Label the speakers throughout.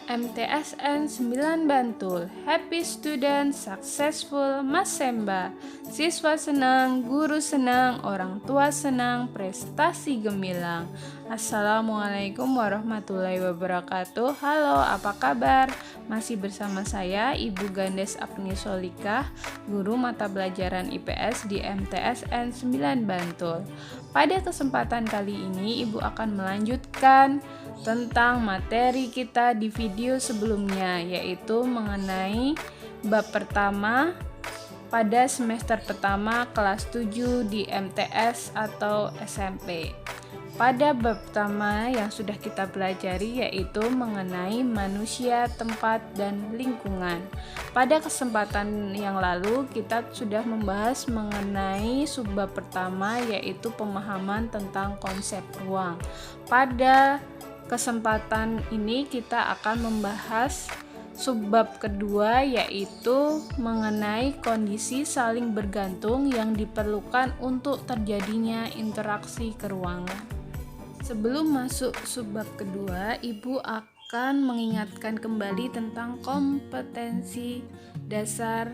Speaker 1: MTSN 9 Bantul. Happy student, successful, Mas Semba. Siswa senang, guru senang, orang tua senang, prestasi gemilang. Assalamualaikum warahmatullahi wabarakatuh. Halo, apa kabar? Masih bersama saya Ibu Gandes Apni Solikah, guru mata pelajaran IPS di MTSN 9 Bantul. Pada kesempatan kali ini Ibu akan melanjutkan tentang materi kita di video sebelumnya, yaitu mengenai bab pertama pada semester pertama kelas 7 di MTS atau SMP. Pada bab pertama yang sudah kita pelajari yaitu mengenai manusia, tempat, dan lingkungan. Pada kesempatan yang lalu kita sudah membahas mengenai subbab pertama yaitu pemahaman tentang konsep ruang. Pada kesempatan ini kita akan membahas subbab kedua yaitu mengenai kondisi saling bergantung yang diperlukan untuk terjadinya interaksi keruangan. Sebelum masuk subbab kedua, Ibu akan mengingatkan kembali tentang kompetensi dasar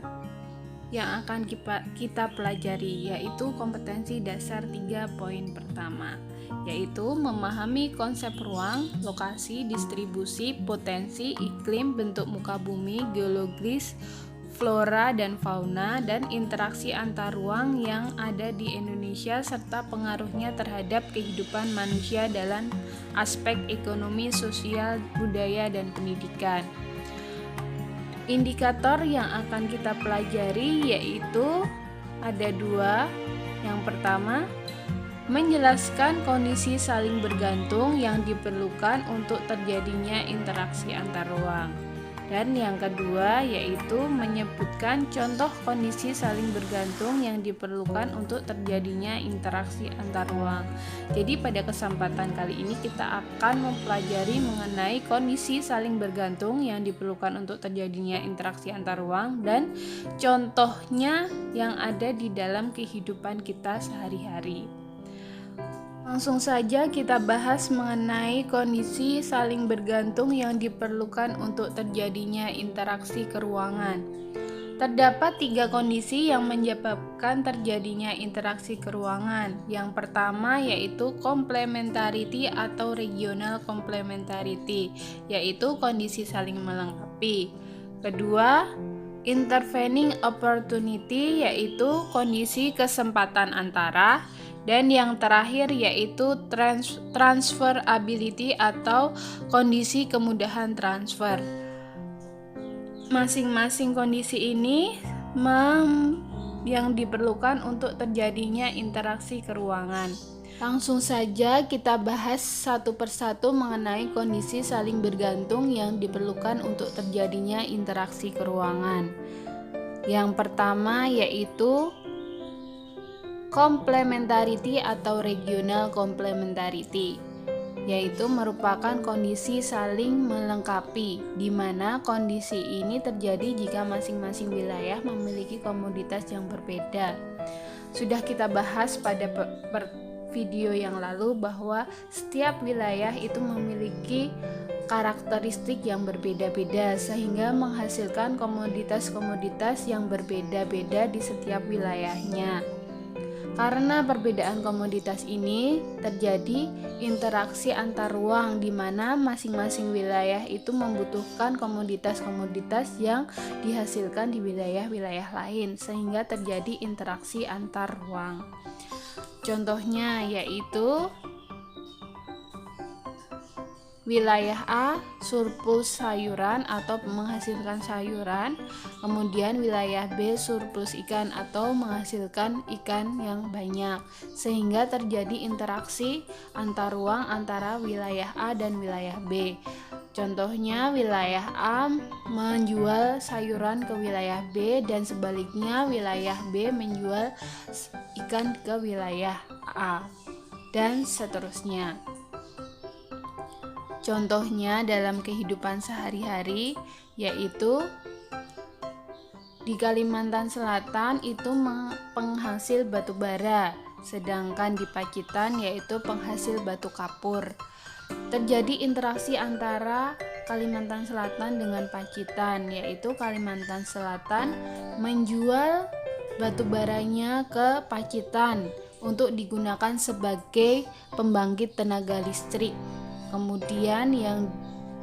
Speaker 1: yang akan kita pelajari, yaitu kompetensi dasar 3 poin pertama, yaitu memahami konsep ruang, lokasi, distribusi, potensi, iklim, bentuk muka bumi, geologis, flora dan fauna, dan interaksi antar ruang yang ada di Indonesia serta pengaruhnya terhadap kehidupan manusia dalam aspek ekonomi, sosial, budaya, dan pendidikan. Indikator yang akan kita pelajari yaitu ada 2. Yang pertama, menjelaskan kondisi saling bergantung yang diperlukan untuk terjadinya interaksi antar ruang. Dan yang kedua yaitu menyebutkan contoh kondisi saling bergantung yang diperlukan untuk terjadinya interaksi antar ruang. Jadi pada kesempatan kali ini kita akan mempelajari mengenai kondisi saling bergantung yang diperlukan untuk terjadinya interaksi antar ruang dan contohnya yang ada di dalam kehidupan kita sehari-hari. Langsung saja kita bahas mengenai kondisi saling bergantung yang diperlukan untuk terjadinya interaksi keruangan. Terdapat 3 kondisi yang menyebabkan terjadinya interaksi keruangan. Yang pertama yaitu complementarity atau regional complementarity, yaitu kondisi saling melengkapi. Kedua, intervening opportunity, yaitu kondisi kesempatan antara. Dan yang terakhir yaitu transferability atau kondisi kemudahan transfer. Masing-masing kondisi ini yang diperlukan untuk terjadinya interaksi keruangan. Langsung saja kita bahas satu persatu mengenai kondisi saling bergantung yang diperlukan untuk terjadinya interaksi keruangan. Yang pertama yaitu complementarity atau regional complementarity, yaitu merupakan kondisi saling melengkapi, di mana kondisi ini terjadi jika masing-masing wilayah memiliki komoditas yang berbeda. Sudah kita bahas pada video yang lalu bahwa setiap wilayah itu memiliki karakteristik yang berbeda-beda sehingga menghasilkan komoditas-komoditas yang berbeda-beda di setiap wilayahnya. Karena perbedaan komoditas ini terjadi interaksi antar ruang di mana masing-masing wilayah itu membutuhkan komoditas-komoditas yang dihasilkan di wilayah-wilayah lain sehingga terjadi interaksi antar ruang. Contohnya yaitu wilayah A surplus sayuran atau menghasilkan sayuran, kemudian wilayah B surplus ikan atau menghasilkan ikan yang banyak, sehingga terjadi interaksi antar ruang antara wilayah A dan wilayah B. Contohnya wilayah A menjual sayuran ke wilayah B dan sebaliknya wilayah B menjual ikan ke wilayah A dan seterusnya. Contohnya dalam kehidupan sehari-hari yaitu di Kalimantan Selatan itu penghasil batu bara, sedangkan di Pacitan yaitu penghasil batu kapur. Terjadi interaksi antara Kalimantan Selatan dengan Pacitan, yaitu Kalimantan Selatan menjual batu baranya ke Pacitan untuk digunakan sebagai pembangkit tenaga listrik. Kemudian yang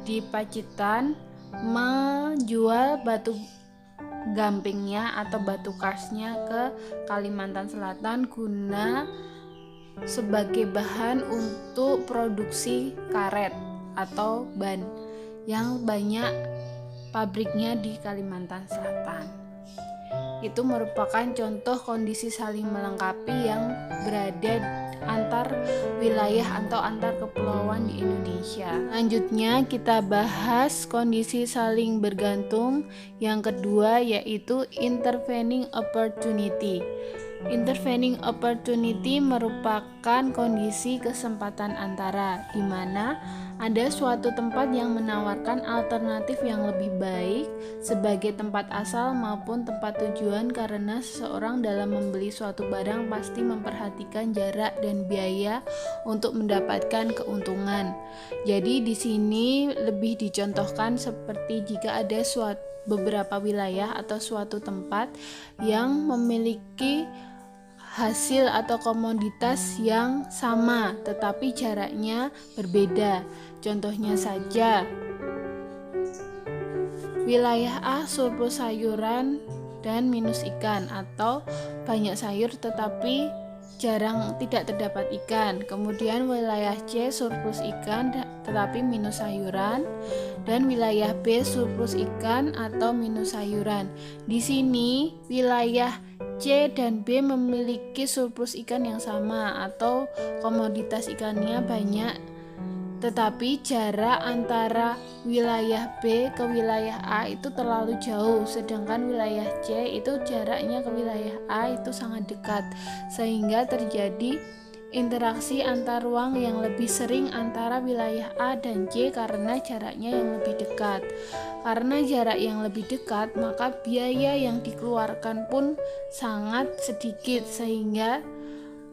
Speaker 1: di Pacitan menjual batu gampingnya atau batu karsnya ke Kalimantan Selatan guna sebagai bahan untuk produksi karet atau ban yang banyak pabriknya di Kalimantan Selatan. Itu merupakan contoh kondisi saling melengkapi yang berada antar wilayah atau antar kepulauan di Indonesia. Selanjutnya kita bahas kondisi saling bergantung yang kedua, yaitu intervening opportunity. Intervening opportunity merupakan kondisi kesempatan antara di mana ada suatu tempat yang menawarkan alternatif yang lebih baik sebagai tempat asal maupun tempat tujuan, karena seseorang dalam membeli suatu barang pasti memperhatikan jarak dan biaya untuk mendapatkan keuntungan. Jadi di sini lebih dicontohkan seperti jika ada beberapa wilayah atau suatu tempat yang memiliki hasil atau komoditas yang sama tetapi jaraknya berbeda. Contohnya saja, wilayah A surplus sayuran dan minus ikan, atau banyak sayur tetapi jarang tidak terdapat ikan. Kemudian wilayah C surplus ikan tetapi minus sayuran, dan wilayah B surplus ikan atau minus sayuran. Di sini wilayah C dan B memiliki surplus ikan yang sama atau komoditas ikannya banyak, tetapi jarak antara wilayah B ke wilayah A itu terlalu jauh, sedangkan wilayah C itu jaraknya ke wilayah A itu sangat dekat, sehingga terjadi interaksi antar ruang yang lebih sering antara wilayah A dan C karena jaraknya yang lebih dekat. Karena jarak yang lebih dekat, maka biaya yang dikeluarkan pun sangat sedikit, sehingga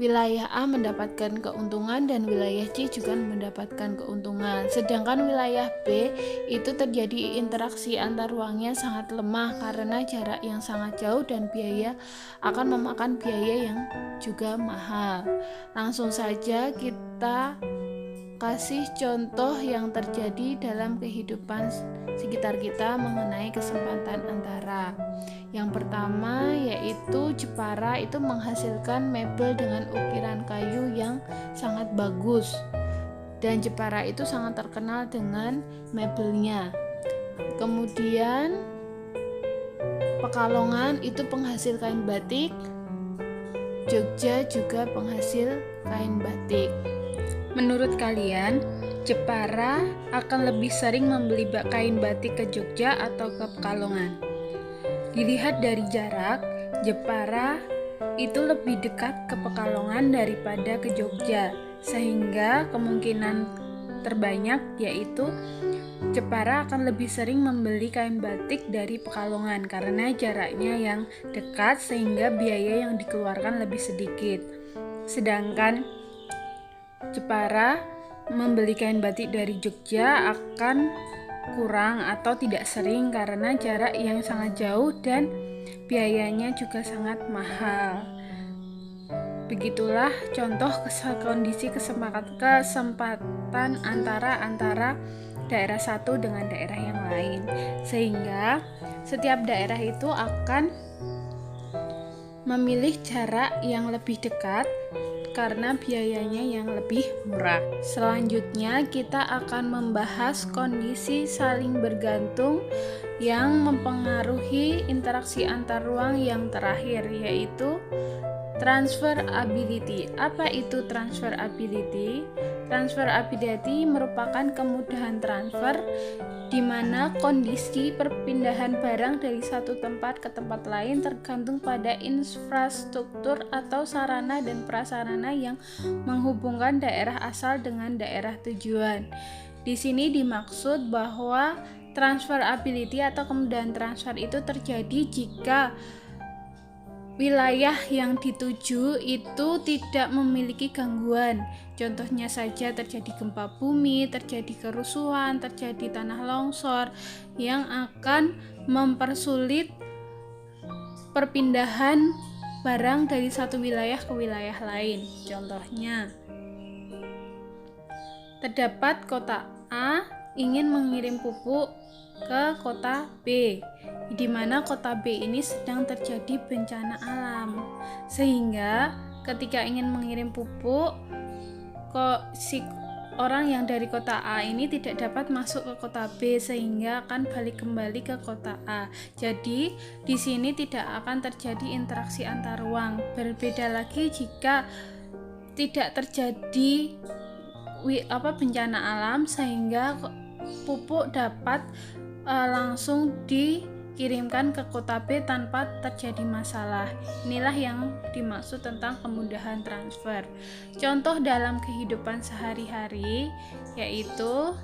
Speaker 1: wilayah A mendapatkan keuntungan dan wilayah C juga mendapatkan keuntungan. Sedangkan wilayah B itu terjadi interaksi antar ruangnya sangat lemah karena jarak yang sangat jauh dan biaya akan memakan biaya yang juga mahal. Langsung saja kita kasih contoh yang terjadi dalam kehidupan sekitar kita mengenai kesempatan antara. Yang pertama yaitu Jepara itu menghasilkan mebel dengan ukiran kayu yang sangat bagus, dan Jepara itu sangat terkenal dengan mebelnya. Kemudian Pekalongan itu penghasil kain batik, Jogja juga penghasil kain batik. Menurut kalian, Jepara akan lebih sering membeli kain batik ke Jogja atau ke Pekalongan? Dilihat dari jarak, Jepara itu lebih dekat ke Pekalongan daripada ke Jogja, sehingga kemungkinan terbanyak yaitu Jepara akan lebih sering membeli kain batik dari Pekalongan karena jaraknya yang dekat sehingga biaya yang dikeluarkan lebih sedikit. Sedangkan Jepara membeli kain batik dari Jogja akan kurang atau tidak sering karena jarak yang sangat jauh dan biayanya juga sangat mahal. Begitulah contoh kondisi kesempatan antara daerah satu dengan daerah yang lain, sehingga setiap daerah itu akan memilih jarak yang lebih dekat karena biayanya yang lebih murah. Selanjutnya kita akan membahas kondisi saling bergantung yang mempengaruhi interaksi antar ruang yang terakhir, yaitu transferability. Apa itu transferability? Transferability merupakan kemudahan transfer di mana kondisi perpindahan barang dari satu tempat ke tempat lain tergantung pada infrastruktur atau sarana dan prasarana yang menghubungkan daerah asal dengan daerah tujuan. Di sini dimaksud bahwa transferability atau kemudahan transfer itu terjadi jika wilayah yang dituju itu tidak memiliki gangguan. Contohnya saja terjadi gempa bumi, terjadi kerusuhan, terjadi tanah longsor yang akan mempersulit perpindahan barang dari satu wilayah ke wilayah lain. Contohnya, terdapat kota A ingin mengirim pupuk ke kota B, di mana kota B ini sedang terjadi bencana alam, sehingga ketika ingin mengirim pupuk, si orang yang dari kota A ini tidak dapat masuk ke kota B, sehingga akan balik kembali ke kota A. Jadi di sini tidak akan terjadi interaksi antar ruang. Berbeda lagi jika tidak terjadi bencana alam, sehingga pupuk dapat langsung dikirimkan ke kota B tanpa terjadi masalah. Inilah yang dimaksud tentang kemudahan transfer. Contoh dalam kehidupan sehari-hari yaitu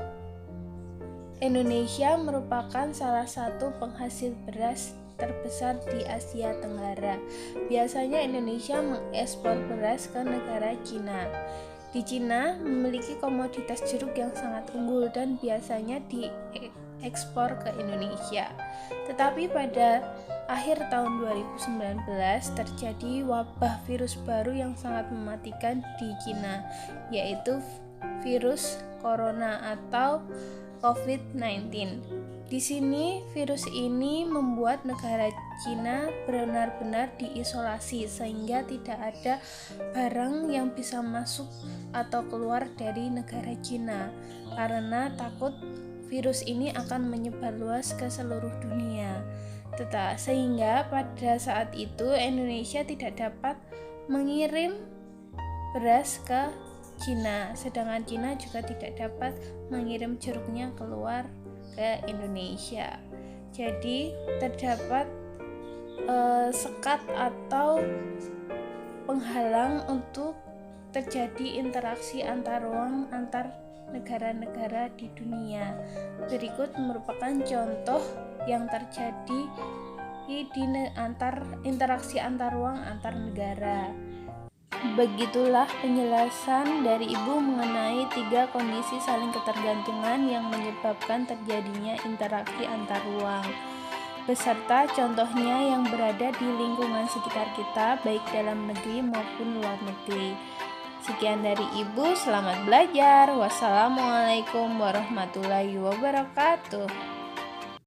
Speaker 1: Indonesia merupakan salah satu penghasil beras terbesar di Asia Tenggara. Biasanya Indonesia mengekspor beras ke negara Cina. Di Cina memiliki komoditas jeruk yang sangat unggul dan biasanya diekspor ke Indonesia. Tetapi pada akhir tahun 2019 terjadi wabah virus baru yang sangat mematikan di Cina, yaitu virus corona atau COVID-19. Di sini virus ini membuat negara Cina benar-benar diisolasi sehingga tidak ada barang yang bisa masuk atau keluar dari negara Cina karena takut virus ini akan menyebar luas ke seluruh dunia. Sehingga pada saat itu Indonesia tidak dapat mengirim beras ke Cina, sedangkan Cina juga tidak dapat mengirim jeruknya keluar ke Indonesia. Jadi terdapat sekat atau penghalang untuk terjadi interaksi antar ruang antar negara-negara di dunia. Berikut merupakan contoh yang terjadi di interaksi antar ruang antar negara. Begitulah penjelasan dari Ibu mengenai 3 kondisi saling ketergantungan yang menyebabkan terjadinya interaksi antar ruang, beserta contohnya yang berada di lingkungan sekitar kita, baik dalam negeri maupun luar negeri. Sekian dari Ibu, selamat belajar. Wassalamualaikum warahmatullahi wabarakatuh.